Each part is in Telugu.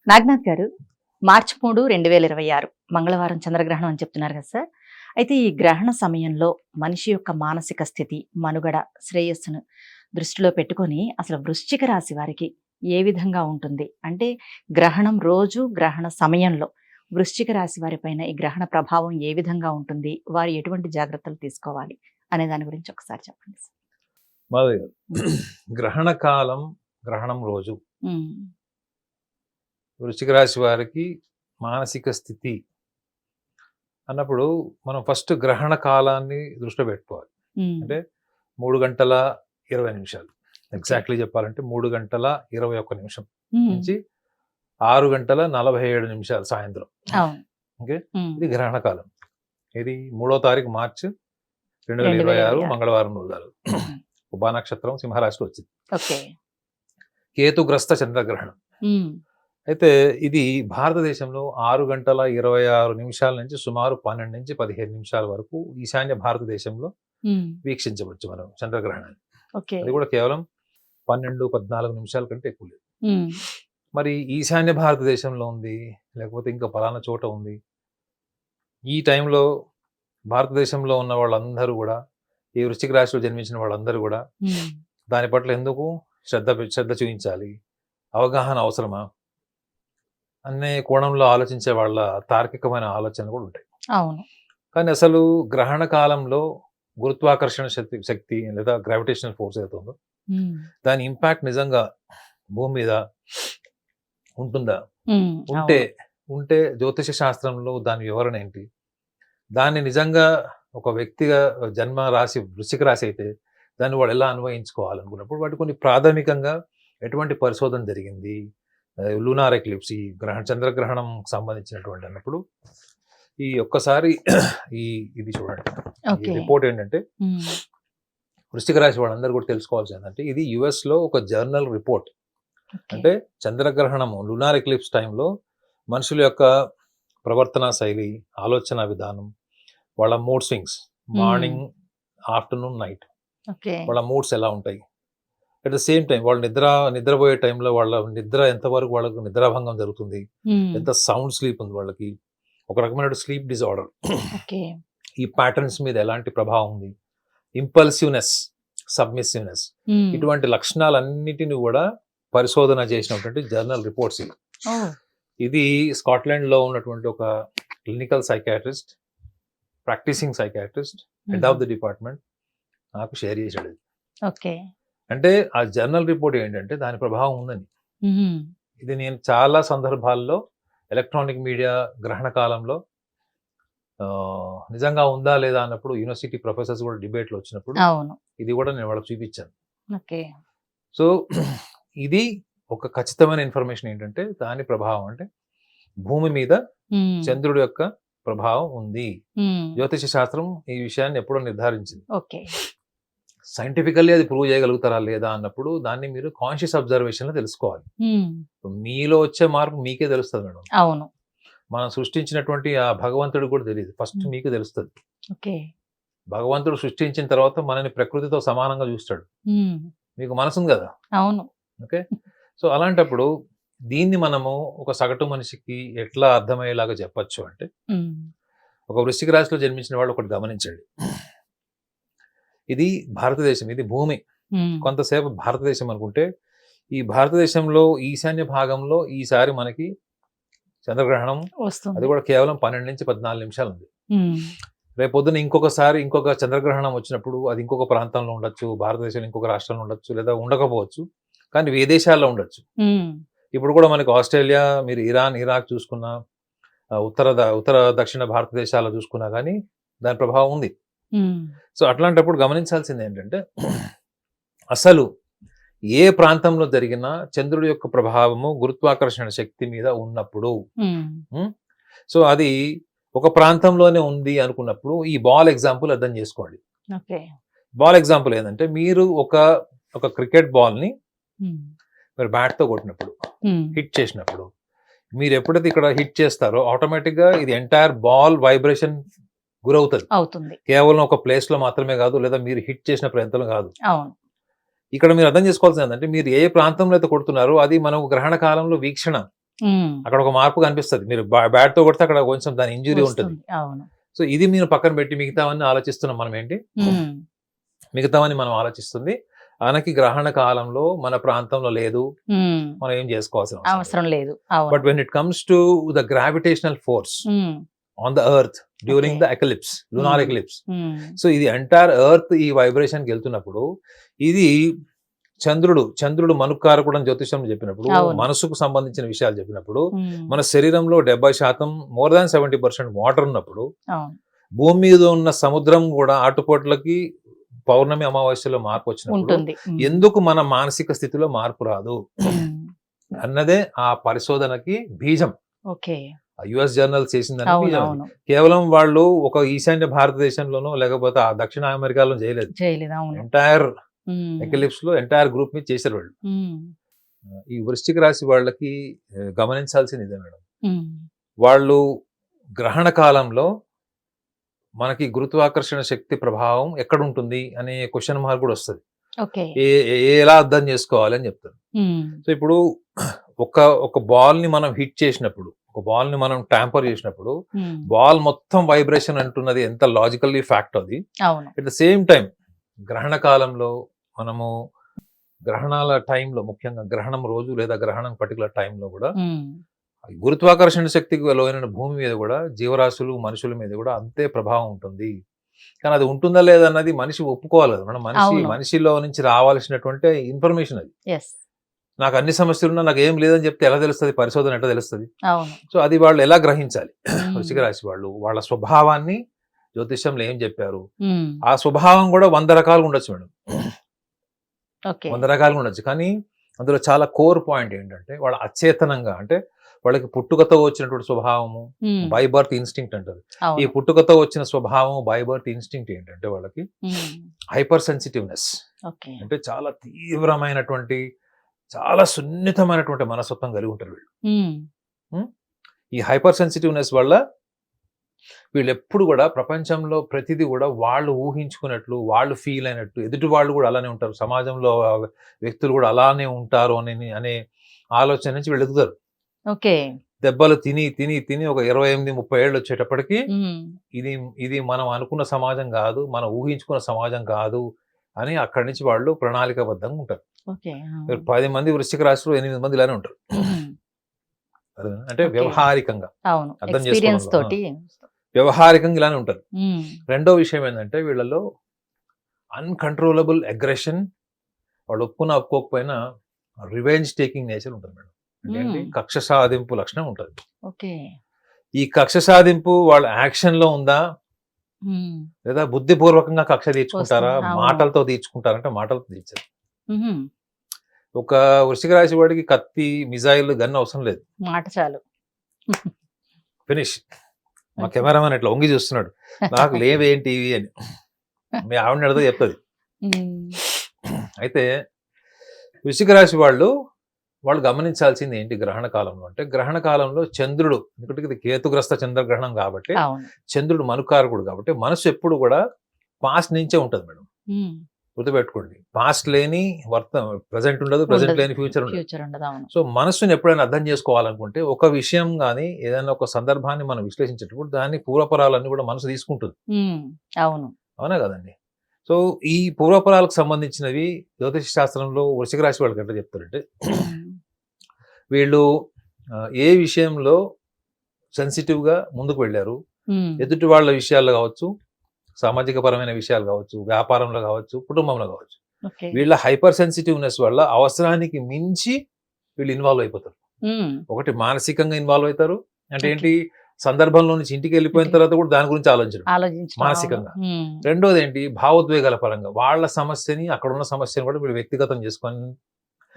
నాగనాథ్ గారు, మార్చి 3, 2026 మంగళవారం చంద్రగ్రహణం అని చెప్తున్నారు కదా సార్. అయితే ఈ గ్రహణ సమయంలో మనిషి యొక్క మానసిక స్థితి, మనుగడ, శ్రేయస్సును దృష్టిలో పెట్టుకొని అసలు వృశ్చిక రాశి వారికి ఏ విధంగా ఉంటుంది? అంటే గ్రహణం రోజు, గ్రహణ సమయంలో వృశ్చిక రాశి వారి పైన ఈ గ్రహణ ప్రభావం ఏ విధంగా ఉంటుంది? వారు ఎటువంటి జాగ్రత్తలు తీసుకోవాలి అనే దాని గురించి ఒకసారి చెప్పండి సార్. మాధవి గారు, గ్రహణ కాలం, గ్రహణం రోజు ఉమ్, వృశ్చిక రాశి వారికి మానసిక స్థితి అన్నప్పుడు మనం ఫస్ట్ గ్రహణ కాలాన్ని దృష్టిలో పెట్టుకోవాలి. ఉమ్, అంటే 3 గంటల 20 నిమిషాలు, ఎగ్జాక్ట్లీ చెప్పాలంటే 3 గంటల 21 నిమిషం ఉమ్, నుంచి 6 గంటల 47 నిమిషాలు సాయంత్రం. అవును. ఓకే, ఉమ్, ఇది గ్రహణ కాలం. ఇది 3వ తారీఖు మార్చి 2026 2026 మంగళవారం రోజు ఉమ్, ఉభా నక్షత్రం సింహరాశిలో వచ్చింది. ఓకే. కేతుగ్రస్త చంద్రగ్రహణం. ఉమ్, అయితే ఇది భారతదేశంలో 6 గంటల 26 నిమిషాల నుంచి సుమారు 12 నుంచి 15 నిమిషాల వరకు ఈశాన్య భారతదేశంలో ఉమ్, వీక్షించవచ్చు మనం చంద్రగ్రహణాన్ని. ఓకే. అది కూడా కేవలం 12-14 నిమిషాల కంటే ఎక్కువ లేదు. ఉమ్, మరి ఈశాన్య భారతదేశంలో ఉంది, లేకపోతే ఇంకా పలానా చోట ఉంది. ఈ టైంలో భారతదేశంలో ఉన్న వాళ్ళందరూ కూడా, ఈ వృశ్చిక రాశిలో జన్మించిన వాళ్ళందరూ కూడా ఉమ్, దాని పట్ల ఎందుకు శ్రద్ధ చూపించాలి, అవగాహన అవసరమా అనే కోణంలో ఆలోచించే వాళ్ళ తార్కికమైన ఆలోచనలు కూడా ఉంటాయి. అవును. కానీ అసలు గ్రహణ కాలంలో గురుత్వాకర్షణ శక్తి లేదా గ్రావిటేషనల్ ఫోర్స్ ఏదైతే ఉందో ఉమ్, దాని ఇంపాక్ట్ నిజంగా భూమి మీద ఉంటుందా? ఉమ్, ఉంటే అవును. ఉంటే జ్యోతిష శాస్త్రంలో దాని వివరణ ఏంటి? దాన్ని నిజంగా ఒక వ్యక్తిగా జన్మ రాశి వృశ్చిక రాశి అయితే దాన్ని వాడు ఎలా అన్వయించుకోవాలనుకున్నప్పుడు వాటి కొన్ని ప్రాథమికంగా ఎటువంటి పరిశోధన జరిగింది, లూనార్ ఎక్లిప్స్, ఈ చంద్రగ్రహణం సంబంధించినటువంటి అన్నప్పుడు ఈ ఒక్కసారి ఇది చూడండి. ఈ ఓకే. రిపోర్ట్ ఏంటంటే ఉమ్, వృశ్చిక రాశి వాళ్ళందరూ కూడా తెలుసుకోవాల్సింది ఏంటంటే ఇది US లో ఒక జర్నల్ రిపోర్ట్. ఓకే. అంటే చంద్రగ్రహణము లూనార్ ఎక్లిప్స్ టైంలో మనుషుల యొక్క ప్రవర్తన శైలి, ఆలోచన విధానం, వాళ్ళ mood swings, morning, afternoon, night okay. వాళ్ళ మూడ్స్ ఎలా ఉంటాయి, అట్ ద సేమ్ టైం వాళ్ళు నిద్రపోయే టైంలో వాళ్ళ నిద్ర ఎంతవరకు వాళ్ళకు నిద్రాభంగం జరుగుతుంది, ఉమ్, ఎంత సౌండ్ స్లీప్ ఉంది వాళ్ళకి, ఒక రకమైన స్లీప్ డిజార్డర్, ఓకే. ఈ ప్యాటర్న్స్ మీద ఎలాంటి ప్రభావం ఉంది, ఇంపల్సివ్నెస్, సబ్మిసివ్నెస్, ఉమ్, ఇటువంటి లక్షణాలన్నిటిని కూడా పరిశోధన చేసినటువంటి జర్నల్ రిపోర్ట్స్ ఇవి. ఓ, ఇది స్కాట్లాండ్లో ఉన్నటువంటి ఒక clinical psychiatrist, practising psychiatrist, head of the department నాకు షేర్ చేశాడు. ఓకే. అంటే ఆ జర్నల్ రిపోర్ట్ ఏంటంటే దాని ప్రభావం ఉందని. ఉమ్, ఇది నేను చాలా సందర్భాల్లో ఎలక్ట్రానిక్ మీడియా గ్రహణ కాలంలో నిజంగా ఉందా లేదా అన్నప్పుడు యూనివర్సిటీ ప్రొఫెసర్స్ కూడా డిబేట్లు వచ్చినప్పుడు అవును. ఇది కూడా నేను వాళ్ళకి చూపించాను. ఓకే. సో ఇది ఒక ఖచ్చితమైన ఇన్ఫర్మేషన్ ఏంటంటే దాని ప్రభావం అంటే భూమి మీద ఉమ్, చంద్రుడి యొక్క ప్రభావం ఉంది. ఉమ్, జ్యోతిష శాస్త్రం ఈ విషయాన్ని ఎప్పుడో నిర్ధారించింది. ఓకే. సైంటిఫికల్లీ అది ప్రూవ్ చేయగలుగుతారా లేదా అన్నప్పుడు దాన్ని మీరు కాన్షియస్ అబ్జర్వేషన్ లో తెలుసుకోవాలి. ఉమ్, మీలో వచ్చే మార్పు మీకే తెలుస్తుంది మేడం. అవును. మనం సృష్టించినటువంటి ఆ భగవంతుడు కూడా తెలియదు, ఫస్ట్ మీకు తెలుస్తుంది. ఓకే. భగవంతుడు సృష్టించిన తర్వాత మనని ప్రకృతితో సమానంగా చూస్తాడు. ఉమ్, మీకు మనసు ఉంది కదా. అవును. ఓకే, సో అలాంటప్పుడు దీన్ని మనము ఒక సగటు మనిషికి ఎట్లా అర్థమయ్యేలాగా చెప్పచ్చు అంటే ఉమ్, ఒక వృశ్చిక రాశిలో జన్మించిన వాళ్ళు ఒకటి గమనించండి. ఇది భారతదేశం, ఇది భూమి. ఉమ్, కొంతసేపు భారతదేశం అనుకుంటే ఈ భారతదేశంలో ఈశాన్య భాగంలో ఈసారి మనకి చంద్రగ్రహణం, అది వస్తుంది. కూడా కేవలం 12 నుంచి 14 నిమిషాలు ఉంది. ఉమ్, రేపు పొద్దున ఇంకొక చంద్రగ్రహణం వచ్చినప్పుడు అది ఇంకొక ప్రాంతంలో ఉండొచ్చు, భారతదేశంలో ఇంకొక రాష్ట్రంలో ఉండొచ్చు, లేదా ఉండకపోవచ్చు, కానీ విదేశాల్లో ఉండొచ్చు. ఉమ్, ఇప్పుడు కూడా మనకి ఆస్ట్రేలియా, మీరు ఇరాన్, ఇరాక్ చూసుకున్నా, ఉత్తర దక్షిణ భారతదేశాల్లో చూసుకున్నా కానీ దాని ప్రభావం ఉంది. ఉమ్, సో అట్లాంటప్పుడు గమనించాల్సింది ఏంటంటే అసలు ఏ ప్రాంతంలో జరిగినా చంద్రుడి యొక్క ప్రభావము గురుత్వాకర్షణ శక్తి మీద ఉన్నప్పుడు, ఉమ్, సో అది ఒక ప్రాంతంలోనే ఉంది అనుకున్నప్పుడు ఈ బాల్ ఎగ్జాంపుల్ అర్థం చేసుకోండి. ఓకే. బాల్ ఎగ్జాంపుల్ ఏంటంటే మీరు ఒక క్రికెట్ బాల్ని ఉమ్, మీరు బ్యాట్తో కొట్టినప్పుడు, ఉమ్, హిట్ చేసినప్పుడు, మీరు ఎప్పుడైతే ఇక్కడ హిట్ చేస్తారో ఆటోమేటిక్గా ఇది ఎంటైర్ బాల్ వైబ్రేషన్ గురవుతుంది. అవుతుంది. కేవలం ఒక ప్లేస్ లో మాత్రమే కాదు, లేదా మీరు హిట్ చేసిన ప్రాంతంలో కాదు. అవును. ఇక్కడ మీరు అర్థం చేసుకోవాల్సింది ఏంటంటే మీరు ఏ ప్రాంతంలో అయితే కొడుతున్నారో అది మనం గ్రహణ కాలంలో వీక్షణ, అక్కడ ఒక మార్పు కనిపిస్తుంది. మీరు బ్యాట్ తో కొడితే అక్కడ కొంచెం దాని ఇంజురీ ఉంటుంది. వస్తుంది. అవును. సో ఇది మీరు పక్కన పెట్టి మిగతావన్నీ ఆలోచిస్తున్నాం మనం ఏంటి, ఉమ్, మిగతావన్నీ మనం ఆలోచిస్తుంది మనకి గ్రహణ కాలంలో మన ప్రాంతంలో లేదు, ఉమ్, మనం ఏం చేసుకోవాల్సిన అవసరం లేదు. అవసరం లేదు. అవును. But when it comes to the gravitational force um, on the earth during Okay. The eclipse, lunar Hmm. eclipse, um, so ఇది ఎంటైర్ ఎర్త్ ఈ వైబ్రేషన్కి వెళ్తున్నప్పుడు, ఇది చంద్రుడు మనుకారకుడు అని జ్యోతిషం చెప్పినప్పుడు, అవును. మనసుకు సంబంధించిన విషయాలు చెప్పినప్పుడు, ఉమ్, మన శరీరంలో 70% మోర్ దాన్ 70% వాటర్ ఉన్నప్పుడు, అవును. భూమి మీద ఉన్న సముద్రం కూడా ఆటుపోట్లకి పౌర్ణమి అమావాస్యలో మార్పు వచ్చినప్పుడు ఉంటుంది. ఎందుకు మన మానసిక స్థితిలో మార్పు రాదు అన్నదే ఆ పరిశోధనకి బీజం. ఓకే. యుఎస్ జర్నల్ చేసిందని అవును. బీజం అది. అవును. కేవలం వాళ్ళు ఒక ఈశాన్య భారతదేశంలోనో లేకపోతే ఆ దక్షిణ అమెరికాలో చేయలేదు. చేయలేదు. అవును. ఎంటైర్ ఉమ్, ఎక్లిప్స్ లో ఎంటైర్ గ్రూప్ మీద చేశారు వాళ్ళు. ఉమ్, ఈ వృశ్చిక రాశి వాళ్ళకి గమనించాల్సింది ఇదే మేడం. ఉమ్, వాళ్ళు గ్రహణ కాలంలో మనకి గురుత్వాకర్షణ శక్తి ప్రభావం ఎక్కడ ఉంటుంది అనే క్వశ్చన్ మార్క్ కూడా వస్తుంది. ఓకే. ఎలా అర్థం చేసుకోవాలి అని చెప్తారు. ఉమ్, సో ఇప్పుడు ఒక బాల్ ని మనం హిట్ చేసినప్పుడు, ఒక బాల్ ని మనం ట్యాంపర్ చేసినప్పుడు, ఉమ్, బాల్ మొత్తం వైబ్రేషన్ అంటున్నది ఎంత లాజికల్లీ ఫ్యాక్ట్ అది. అవును. అట్ ద సేమ్ టైం గ్రహణ కాలంలో మనము గ్రహణాల టైంలో, ముఖ్యంగా గ్రహణం రోజు లేదా గ్రహణం పర్టికులర్ టైంలో కూడా ఉమ్, గురుత్వాకర్షణ శక్తికి లోనైన భూమి మీద కూడా జీవరాశులు మనుషుల మీద కూడా అంతే ప్రభావం ఉంటుంది. కానీ అది ఉంటుందా లేదా అన్నది మనిషి ఒప్పుకోవాలి కదా మనం. అవును. మనిషిలో నుంచి రావాల్సినటువంటి ఇన్ఫర్మేషన్ అది. ఎస్. నాకు అన్ని సమస్యలున్నా నాకు ఏం లేదని చెప్తే ఎలా తెలుస్తుంది, పరిశోధన ఎట్లా తెలుస్తుంది? అవును. సో అది వాళ్ళు ఎలా గ్రహించాలి? ఉమ్, వృశ్చిక రాశి వాళ్ళు వాళ్ళ స్వభావాన్ని జ్యోతిష్యంలో ఏం చెప్పారు, ఉమ్, ఆ స్వభావం కూడా 100 రకాలుగా ఉండొచ్చు మేడం. ఓకే. 100 రకాలుగా ఉండొచ్చు. కానీ అందులో చాలా కోర్ పాయింట్ ఏంటంటే వాళ్ళ అచేతనంగా, అంటే వాళ్ళకి పుట్టుకతో వచ్చినటువంటి స్వభావము, ఉమ్, బై బర్త్ ఇన్స్టింక్ట్ అంటారు. ఈ అవును. పుట్టుకతో వచ్చిన స్వభావం బై బర్త్ ఇన్స్టింక్ట్ ఏంటంటే వాళ్ళకి ఉమ్, హైపర్ సెన్సిటివ్నెస్, ఓకే. అంటే చాలా తీవ్రమైనటువంటి, చాలా సున్నితమైనటువంటి మనస్తత్వం కలిగి ఉంటారు వీళ్ళు. ఉమ్, ఈ హైపర్ సెన్సిటివ్నెస్ వల్ల వీళ్ళు ఎప్పుడు కూడా ప్రపంచంలో ప్రతిదీ కూడా వాళ్ళు ఊహించుకున్నట్లు, వాళ్ళు ఫీల్ అయినట్టు ఎదుటి వాళ్ళు కూడా అలానే ఉంటారు, సమాజంలో వ్యక్తులు కూడా అలానే ఉంటారు అనే ఆలోచన నుంచి వీళ్ళు ఎదుగుతారు. ఓకే. దెబ్బలు తిని తిని తిని ఒక 28-30 ఏళ్ళు వచ్చేటప్పటికి ఉమ్, ఇది మనం అనుకున్న సమాజం కాదు, మనం ఊహించుకున్న సమాజం కాదు అని అక్కడి నుంచి వాళ్ళు ప్రణాళికాబద్ధంగా ఉంటారు. ఓకే. మీరు 10 మంది వృశ్చిక రాశిలో 8 మంది ఇలానే ఉంటారు. ఉమ్, అర్థమైందా? అంటే Okay. వ్యవహారికంగా అవును. అర్థం ఎక్స్పీరియన్స్ చేసుకోవడంలో, తోటి. వ్యవహారికంగా ఇలానే ఉంటారు. ఉమ్, రెండో విషయం ఏంటంటే వీళ్ళలో అన్కంట్రోలబుల్ అగ్రెషన్, వాళ్ళు ఒప్పుకోకపోయినా రివెంజ్ టేకింగ్ నేచర్ ఉంటుంది మేడం. అంటే ఏంటి? కక్ష సాధింపు లక్షణం ఉంటుంది. ఓకే. ఈ కక్ష సాధింపు వాళ్ళ యాక్షన్ లో ఉందా, ఉమ్, లేదా బుద్ధిపూర్వకంగా కక్ష తీర్చుకుంటారా, వస్తుంది. అవును. మాటలతో తీర్చుకుంటారంటే మాటలతో తీర్చారు. ఉహుం, ఒక వృశ్చిక రాశి వాడికి కత్తి, మిజైల్, గన్ అవసరం లేదు. మాట చాలు. ఫినిష్. మా కెమెరామెన్ ఇట్లా వంగి చూస్తున్నాడు, నాకు లేవేంటి ఇవి అని. మీ ఆవిడ అడిగితే చెప్తుంది. ఉమ్, అయితే వృశ్చిక రాశి వాళ్ళు గమనించాల్సింది ఏంటి గ్రహణ కాలంలో అంటే, గ్రహణ కాలంలో చంద్రుడు, ఎందుకంటే ఇది కేతుగ్రస్త చంద్రగ్రహణం కాబట్టి, అవును. చంద్రుడు మనుకారకుడు కాబట్టి మనసు ఎప్పుడు కూడా పాస్ట్ నుంచే ఉంటుంది మేడం. ఉమ్, గుర్తుపెట్టుకోండి, పాస్ట్ లేని ప్రజెంట్ ఉండదు, ప్రజెంట్ ఉండదు. లేని ఫ్యూచర్ ఉండదు. ఫ్యూచర్ ఉండదు. అవును. సో మనసుని ఎప్పుడైనా అర్థం చేసుకోవాలనుకుంటే, ఒక విషయం కానీ ఏదైనా ఒక సందర్భాన్ని మనం విశ్లేషించేటప్పుడు దాని పూర్వపరాలన్నీ కూడా మనసు తీసుకుంటుంది. ఉమ్, అవును. అవునా కదండి? సో ఈ పూర్వపరాలకు సంబంధించినవి జ్యోతిష శాస్త్రంలో వృశ్చిక రాశి వాళ్ళకి ఎట్లా చెప్తారంటే, ఉమ్, వీళ్ళు ఏ విషయంలో సెన్సిటివ్గా ముందుకు వెళ్ళారు, ఉమ్, ఎదుటి వాళ్ళ విషయాల్లో కావచ్చు, సామాజిక పరమైన విషయాలు కావచ్చు, వ్యాపారంలో కావచ్చు, కుటుంబంలో కావచ్చు, ఓకే. వీళ్ళ హైపర్ సెన్సిటివ్నెస్ వల్ల అవసరానికి మించి వీళ్ళు ఇన్వాల్వ్ అయిపోతారు. ఉమ్, ఒకటి మానసికంగా ఇన్వాల్వ్ అవుతారు, అంటే Okay. ఏంటి, సందర్భంలో నుంచి ఇంటికి వెళ్ళిపోయిన తర్వాత కూడా దాని గురించి ఆలోచించడం ఆలోచించడం. మానసికంగా. అవును. ఉమ్, రెండోది ఏంటి, భావోద్వేగాల పరంగా వాళ్ళ సమస్యని, అక్కడ ఉన్న సమస్యని కూడా వీళ్ళు వ్యక్తిగతం చేసుకొని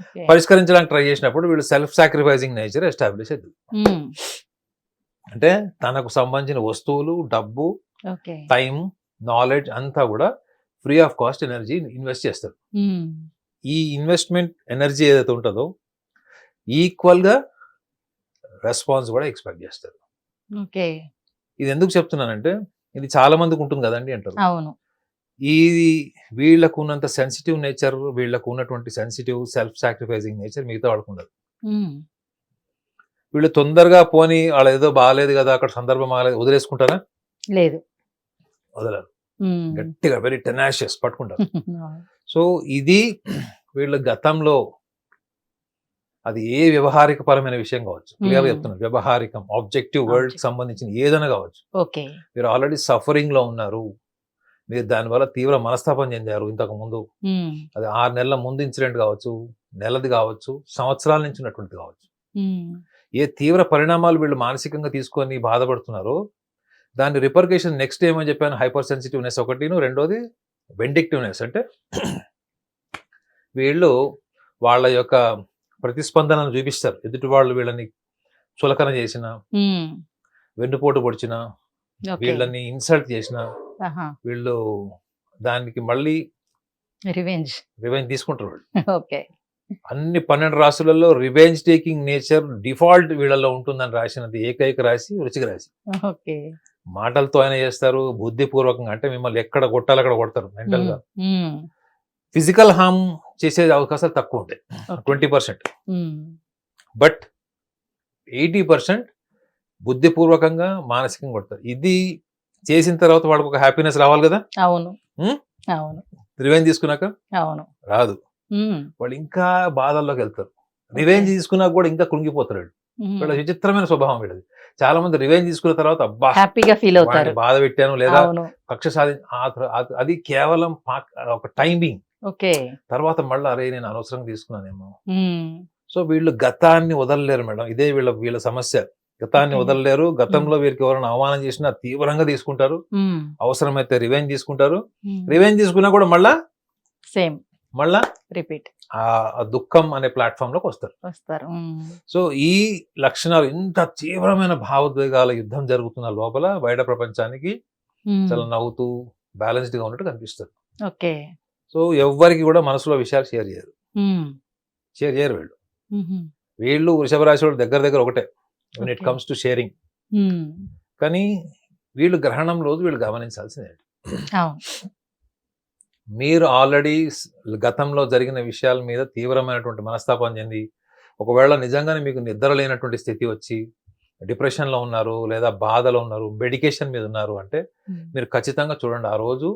ఓకే. పరిష్కరించడానికి ట్రై చేసినప్పుడు వీళ్ళు సెల్ఫ్ సాక్రిఫైజింగ్ నేచర్ ఎస్టాబ్లిష్ అవుతుంది. ఉమ్, అంటే తనకు సంబంధించిన వస్తువులు, డబ్బు, ఓకే. టైం, నాలెడ్జ్ అంతా కూడా free of cost energy invest చేస్తారు. ఉమ్, ఈ ఇన్వెస్ట్మెంట్ ఎనర్జీ ఏదైతే ఉంటుందో ఈక్వల్ గా రెస్పాన్స్ కూడా ఎక్స్పెక్ట్ చేస్తారు. ఓకే. ఇది ఎందుకు చెప్తున్నానంటే, ఇది చాలా మందికి ఉంటుంది కదండి అంటారు. అవును. ఇది వీళ్ళకు ఉన్నంత సెన్సిటివ్ నేచర్, వీళ్ళకు ఉన్నటువంటి సెన్సిటివ్ సెల్ఫ్ సాక్రిఫైజింగ్ నేచర్ మిగతా వాళ్ళకు ఉండదు. ఉమ్, వీళ్ళు తొందరగా పోని వాళ్ళ ఏదో బాగాలేదు కదా, అక్కడ సందర్భం బాగాలేదు, వదిలేసుకుంటారా? లేదు. వదలరు. ఉమ్. గట్టిగా వెరీ టెనాషియస్ పట్టుకుంటారు. అవును. సో ఇది వీళ్ళ గతంలో అది ఏ వ్యవహారిక పరమైన విషయం కావచ్చు, క్లియర్ చెప్తున్నారు, వ్యవహారికం ఆబ్జెక్టివ్ వరల్డ్ కి సంబంధించిన ఏదైనా కావచ్చు. ఓకే. మీరు ఆల్రెడీ సఫరింగ్ లో ఉన్నారు, మీరు దానివల్ల తీవ్ర మనస్తాపం చెందారు ఇంతకు ముందు. ఉమ్. అది 6 నెలల ముందు ఇన్సిడెంట్ కావచ్చు, నెలది కావచ్చు, సంవత్సరాల నుంచి ఉన్నటువంటిది కావచ్చు. ఉమ్. ఏ తీవ్ర పరిణామాలు వీళ్ళు మానసికంగా తీసుకొని బాధపడుతున్నారో దాని రిపర్కేషన్ నెక్స్ట్ ఏమని చెప్పాను, హైపర్ సెన్సిటివ్నెస్ ఒకటిను, రెండోది వెండిక్టివ్నెస్. అంటే వీళ్ళు వాళ్ళ యొక్క ప్రతిస్పందనను చూపిస్తారు. ఎదుటి వాళ్ళు వీళ్ళని చులకన చేసిన, ఉమ్. వెన్నుపోటు పొడిచిన, ఓకే. వీళ్ళని ఇన్సల్ట్ చేసిన, ఆహా. వీళ్ళు దానికి మళ్ళీ రివెంజ్. రివెంజ్ తీసుకుంటారు వాళ్ళు. ఓకే. అన్ని 12 రాశులలో రివెంజ్ టేకింగ్ నేచర్ డిఫాల్ట్ వీళ్ళలో ఉంటుందని రాసినది ఏకైక రాశి వృశ్చిక రాశి. ఓకే. మాటలతో అయినా చేస్తారు, బుద్ధిపూర్వకంగా, అంటే మిమ్మల్ని ఎక్కడ కొట్టాలి అక్కడ కొడతారు మెంటల్ గా. ఉమ్. ఫిజికల్ హార్మ్ చేసే అవకాశాలు తక్కువ ఉంటాయి, ఓకే. 20%. ఉమ్. బట్ 80% బుద్ధిపూర్వకంగా మానసికంగా కొడతారు. ఇది చేసిన తర్వాత వాళ్ళకి ఒక హ్యాపీనెస్ రావాలి కదా. అవును. ఉమ్? అవును. రివెంజ్ తీసుకున్నాక అవును. రాదు, ఉమ్. వాళ్ళు ఇంకా బాధల్లోకి వెళ్తారు. రివెంజ్ తీసుకున్నాక కూడా ఇంకా కృంగిపోతారు వీళ్ళు. ఉమ్. వీళ్ళ విచిత్రమైన స్వభావం వీళ్ళది. చాలా మంది రివెంజ్ తీసుకున్న తర్వాత అబ్బా హ్యాపీగా ఫీల్ అవుతారు. వాడిని బాధ పెట్టాను లేదా అవును. కక్ష అది కేవలం ఒక టైమింగ్. ఓకే. తర్వాత మళ్ళీ అరే నేను అనవసరంగా తీసుకున్నానేమో. ఉమ్. సో వీళ్ళు గతాన్ని వదలలేరు మేడం, ఇదే వీళ్ళ సమస్య. గతాన్ని Okay. వదలలేరు. గతంలో వీరికి ఎవరైనా అవమానం చేసినా తీవ్రంగా తీసుకుంటారు, ఉమ్. అవసరమైతే రివెంజ్ తీసుకుంటారు. ఉమ్. రివెంజ్ తీసుకున్నా కూడా సేమ్ మళ్ళా రిపీట్ ఆ దుఃఖం అనే ప్లాట్ఫామ్ లోకి వస్తారు. వస్తారు. ఉమ్. సో ఈ లక్షణాలు, ఇంత తీవ్రమైన భావోద్వేగాల యుద్ధం జరుగుతున్న లోపల బయట ప్రపంచానికి ఉమ్. చాలా నవ్వుతూ బ్యాలెన్స్డ్ గా ఉన్నట్టు కనిపిస్తారు. ఓకే. సో ఎవ్వరికి కూడా మనసులో విషయాలు షేర్ చేయరు ఉమ్. వీళ్ళు. ఉహుం. వీళ్ళు వృషభ రాశి వాళ్ళు దగ్గర ఒకటే when it Okay. comes to sharing. ఉమ్. కానీ వీళ్ళు గ్రహణం రోజు వీళ్ళు గమనించాల్సిందే, అవును. మీరు ఆల్రెడీ గతంలో జరిగిన విషయాల మీద తీవ్రమైనటువంటి మనస్తాపం చెంది, ఒకవేళ నిజంగానే మీకు నిద్ర లేనటువంటి స్థితి వచ్చి డిప్రెషన్లో ఉన్నారు లేదా బాధలో ఉన్నారు, మెడికేషన్ మీద ఉన్నారు అంటే ఉమ్. మీరు ఖచ్చితంగా చూడండి. ఆ రోజు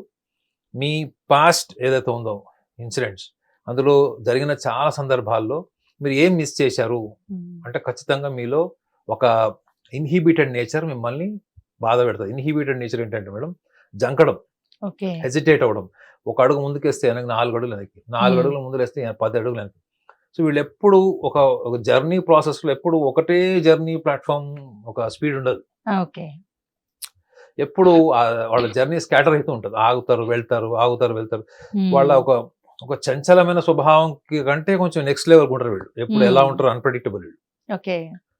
మీ పాస్ట్ ఏదైతే ఉందో ఇన్సిడెంట్స్, అందులో జరిగిన చాలా సందర్భాల్లో మీరు ఏం మిస్ చేశారు ఉమ్. అంటే ఖచ్చితంగా మీలో ఒక ఇన్హిబిటెడ్ నేచర్ మిమ్మల్ని బాధ పెడుతుంది. ఇన్హిబిటెడ్ నేచర్ ఏంటంటే మేడం, జంకడం, ఓకే. హెజిటేట్ అవ్వడం. ఒక అడుగు ముందుకేస్తే వెనక్కి 4 అడుగులు వెనక్కి, 4 అడుగులు ముందు వేస్తే 10 అడుగులు వెనక్కి. సో వీళ్ళు ఎప్పుడు ఒక జర్నీ ప్రాసెస్లో ఎప్పుడు ఒకటే జర్నీ ప్లాట్ఫామ్, ఒక స్పీడ్ ఉండదు. ఓకే. ఎప్పుడు వాళ్ళ జర్నీ స్కాటర్ అవుతూ ఉంటుంది, ఆగుతారు వెళ్తారు, ఆగుతారు వెళ్తారు. ఉమ్. వాళ్ళ ఒక చంచలమైన స్వభావం కంటే కొంచెం నెక్స్ట్ లెవెల్ ఉంటారు వీళ్ళు. ఎప్పుడు ఎలా ఉంటారు, అన్ప్రెడిక్టబుల్ వీళ్ళు. ఓకే.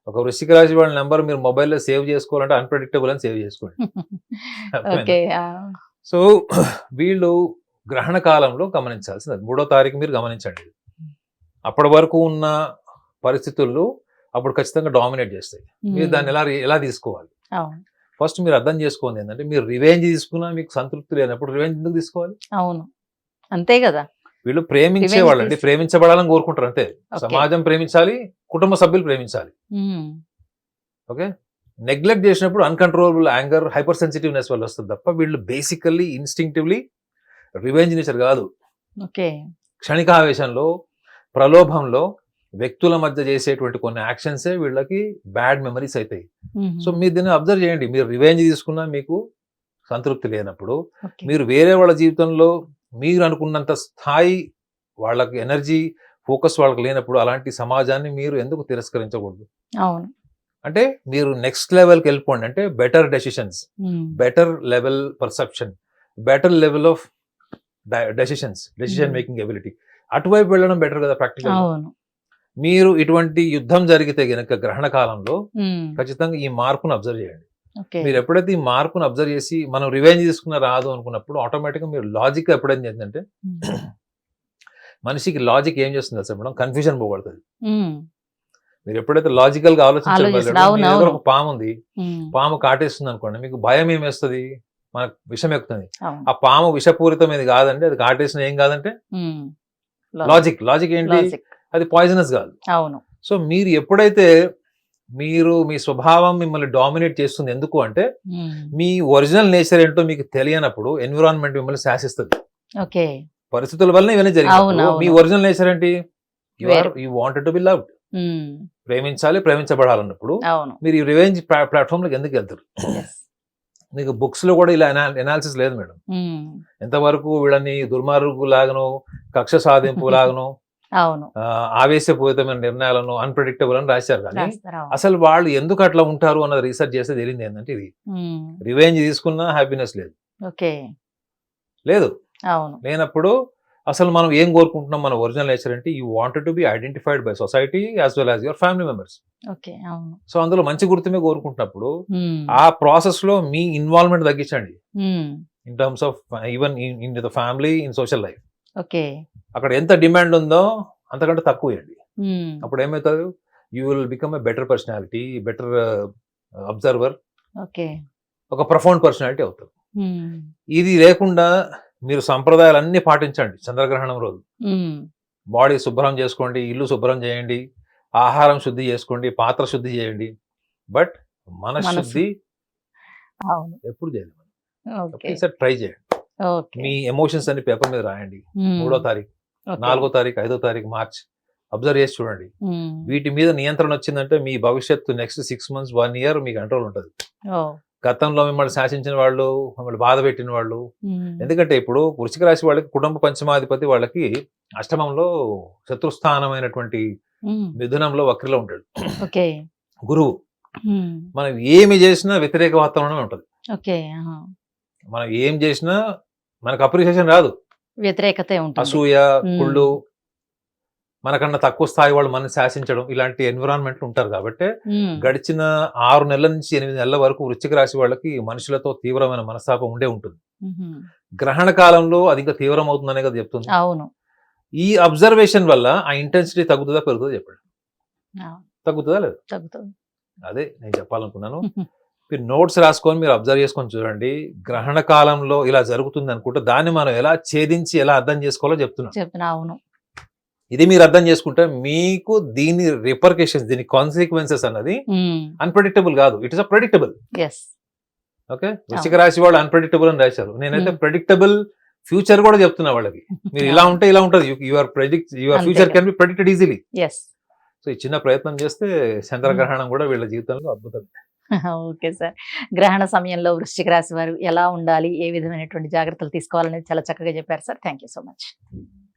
ఒక వృశ్చిక రాశి వాళ్ళ నెంబర్ మీరు మొబైల్లో సేవ్ చేసుకోవాలంటే అన్ప్రెడిక్టబుల్ అని సేవ్ చేసుకోండి. ఓకే. సో వీళ్ళు గ్రహణ కాలంలో గమనించాల్సింది 3వ తారీఖు మీరు గమనించండి. అప్పటి వరకు ఉన్న పరిస్థితుల్లో అప్పుడు ఖచ్చితంగా డామినేట్ చేస్తాయి. మీరు దాన్ని ఎలా తీసుకోవాలి, అవును. ఫస్ట్ మీరు అర్థం చేసుకోండి ఏంటంటే, మీరు రివెంజ్ తీసుకున్నా మీకు సంతృప్తి లేనప్పుడు రివెంజ్ ఎందుకు తీసుకోవాలి? అవును, అంతే కదా. వీళ్ళు ప్రేమించే వాళ్ళండి, ప్రేమించబడాలని కోరుకుంటారు అంతే. సమాజం ప్రేమించాలి, కుటుంబ సభ్యులు ప్రేమించాలి. ఓకే. నెగ్లెక్ట్ చేసినప్పుడు అన్కంట్రోలబుల్ యాంగర్, హైపర్ సెన్సిటివ్నెస్ వల్ల వస్తుంది తప్ప వీళ్ళు బేసికల్లీ ఇన్స్టింక్టివ్లీ రివెంజ్ నేచర్ కాదు. ఓకే. క్షణికావేశంలో, ప్రలోభంలో వ్యక్తుల మధ్య చేసేటువంటి కొన్ని యాక్షన్సే వీళ్ళకి బ్యాడ్ మెమరీస్ అవుతాయి. సో మీరు దీన్ని అబ్జర్వ్ చేయండి. మీరు రివెంజ్ తీసుకున్నా మీకు సంతృప్తి లేనప్పుడు, మీరు వేరే వాళ్ళ జీవితంలో మీరు అనుకున్నంత స్థాయి వాళ్ళకి ఎనర్జీ, ఫోకస్ వాళ్ళకి లేనప్పుడు అలాంటి సమాజాన్ని మీరు ఎందుకు తిరస్కరించకూడదు? అవును. అంటే మీరు నెక్స్ట్ లెవెల్కి వెళ్ళిపోండి. అంటే better decisions, better level perception, better level of decision making ability, అటువైపు వెళ్ళడం బెటర్ కదా ప్రాక్టికల్. మీరు ఇటువంటి యుద్ధం జరిగితే గనక గ్రహణ కాలంలో ఖచ్చితంగా ఈ మార్పును అబ్జర్వ్ చేయండి. మీరు ఎప్పుడైతే ఈ మార్పును అబ్జర్వ్ చేసి మనం రివెంజ్ తీసుకున్న రాదు అనుకున్నప్పుడు ఆటోమేటిక్గా మీరు లాజిక్ ఎప్పుడైనా చేసిందంటే, మనిషికి లాజిక్ ఏం చేస్తుంది అసలు మేడం, కన్ఫ్యూజన్ పోగొడుతుంది. మీరు ఎప్పుడైతే లాజికల్ గా ఆలోచించాలి, ఒక పాము ఉంది, పాము కాటేస్తుంది అనుకోండి, మీకు భయం ఏమేస్తుంది, మనకు విషం ఎక్కుతుంది. ఆ పాము విషపూరితమైనది కాదండి, అది కాటేసిన ఏం కాదంటే లాజిక్ ఏంటి, అది పాయిజనస్ కాదు. అవును. సో మీరు ఎప్పుడైతే మీరు మీ స్వభావం మిమ్మల్ని డామినేట్ చేస్తుంది. ఎందుకు అంటే ఉమ్, మీ ఒరిజినల్ నేచర్ ఏంటో మీకు తెలియనప్పుడు ఎన్విరాన్మెంట్ మిమ్మల్ని శాసిస్తుంది. ఓకే. పరిస్థితుల వల్ల ఇవన్నీ జరిగినప్పుడు అవును, మీ అవును. ఒరిజినల్ నేచర్ ఏంటి? వేరు. You wanted to be loved. Um, ప్రేమించాలి, ప్రేమించబడాలన్నప్పుడు అవును. మీరు ఈ రివెంజ్ ప్లాట్ఫామ్లోకి ఎందుకు వెళ్తారు? Yes. మీకు బుక్స్ లో కూడా ఇలా ఎనాలిసిస్ లేదు మేడం. ఉమ్, ఎంతవరకు వీళ్ళని దుర్మార్గు లాగను, కక్ష సాధింపు లాగను, అవును. ఆవేశపూరితమైన నిర్ణయాలను అన్ప్రెడిక్టబుల్ అని రాశారు. కానీ రాస్తారు, అవును. అసలు వాళ్ళు ఎందుకు అట్లా ఉంటారు అన్నది రీసెర్చ్ చేస్తే తెలియదు ఏంటంటే ఇది ఉమ్, రివెంజ్ తీసుకున్నా హ్యాపీనెస్ లేదు. ఓకే. లేదు అవును. లేనప్పుడు అసలు మనం ఏం కోరుకుంటున్నాం? మన ఒరిజినల్ నేచర్ అంటే you wanted to be identified by society as well as your family members. Okay, అవును. సో అందులో మంచి గుర్తుమే కోరుకుంటున్నప్పుడు ఉమ్, ఆ ప్రాసెస్ లో మీ ఇన్వాల్వ్మెంట్ తగ్గించండి. Um, in terms of even in the family, in social life. Okay. అక్కడ ఎంత డిమాండ్ ఉందో అంతకంటే తక్కువ ఇవ్వండి. ఉమ్, అప్పుడు ఏమవుతుంది? You will become a better personality, better observer, okay. ఒక ప్రొఫౌండ్ పర్సనాలిటీ అవుతుంది. ఉమ్, ఇది లేకుండా మీరు సంప్రదాయాలన్నీ పాటించండి. చంద్రగ్రహణం రోజు ఉమ్, బాడీ శుభ్రం చేసుకోండి, ఇల్లు శుభ్రం చేయండి, ఆహారం శుద్ధి చేసుకోండి, పాత్ర శుద్ధి చేయండి. బట్ మనశుద్ధి అవును. ఎప్పుడు చేయలేదు. ఓకే, ట్రై చేయండి. ఓకే. మీ ఎమోషన్స్ అన్ని పేపర్ మీద రాయండి. ఉమ్, 3వ తారీఖు, ఓకే. 4వ తారీఖు, 5వ తారీఖు మార్చ్ అబ్జర్వ్ చేసి చూడండి. ఉమ్, వీటి మీద నియంత్రణ వచ్చిందంటే మీ భవిష్యత్తు నెక్స్ట్ 6 months 1 year మీ కంట్రోల్ ఉంటుంది. ఓ, గతంలో మిమ్మల్ని శాసించిన వాళ్ళు, మిమ్మల్ని బాధ పెట్టిన వాళ్ళు, ఉమ్, ఎందుకంటే ఇప్పుడు వృశ్చిక రాశి వాళ్ళకి కుటుంబ పంచమాధిపతి వాళ్ళకి అష్టమంలో శత్రుస్థానమైనటువంటి ఉమ్, మిథునంలో వక్రిలో ఉంటాడు ఓకే. గురువు. ఉమ్, మనం ఏమి చేసినా వ్యతిరేక వాతావరణమే ఉంటుంది. ఓకే. ఆహా. మనం ఏం చేసినా మనకు అప్రిషియేషన్ రాదు. వ్యతిరేకతే ఉంటుంది. అసూయ, ఉమ్, కుళ్ళు, మనకన్నా తక్కువ స్థాయి వాళ్ళు మనల్ని శాసించడం, ఇలాంటి ఎన్విరాన్మెంట్లు ఉంటారు. కాబట్టి ఉమ్, గడిచిన 6 నెలల నుంచి 8 నెలల వరకు వృశ్చిక రాశి వాళ్ళకి మనుషులతో తీవ్రమైన మనస్తాపం ఉండే ఉంటుంది. ఉహుం, గ్రహణ కాలంలో అది ఇంకా తీవ్రం అవుతుందనే కదా చెప్తుంది. అవును. ఈ అబ్జర్వేషన్ వల్ల ఆ ఇంటెన్సిటీ తగ్గుతుందా పెరుగుతుందా చెప్పండి? అవును, తగ్గుతుందా లేదు? తగ్గుతుంది. అదే నేను చెప్పాలనుకున్నాను. మీరు నోట్స్ రాసుకొని మీరు అబ్జర్వ్ చేసుకొని చూడండి. గ్రహణ కాలంలో ఇలా జరుగుతుంది అనుకుంటే దాన్ని మనం ఎలా ఛేదించి ఎలా అర్థం చేసుకోవాలో చెప్తున్నాను. చెప్తున్నా, అవును. ఇది మీరు అర్థం చేసుకుంటే మీకు దీని రిపర్కేషన్స్, దీని కాన్సిక్వెన్సెస్ అన్నది అన్ప్రెడిక్టబుల్ కాదు, it is a predictable. Yes. Okay, వృశ్చిక రాశి వాళ్ళు అన్ప్రెడిక్టబుల్ అని రాశారు. నేనైతే ప్రెడిక్టబుల్ ఫ్యూచర్ కూడా చెప్తున్నా వాళ్ళకి. మీరు ఇలా ఉంటే ఇలా ఉంటుంది. Your future can be predicted easily. Yes. So ఈ చిన్న ప్రయత్నం చేస్తే చంద్రగ్రహణం కూడా వీళ్ళ జీవితంలో అద్భుతం. Okay sir. గ్రహణ సమయంలో వృశ్చిక రాశి వారు ఎలా ఉండాలి, ఏ విధమైనటువంటి జాగ్రత్తలు తీసుకోవాలనేది చాలా చక్కగా చెప్పారు sir. Thank you so much.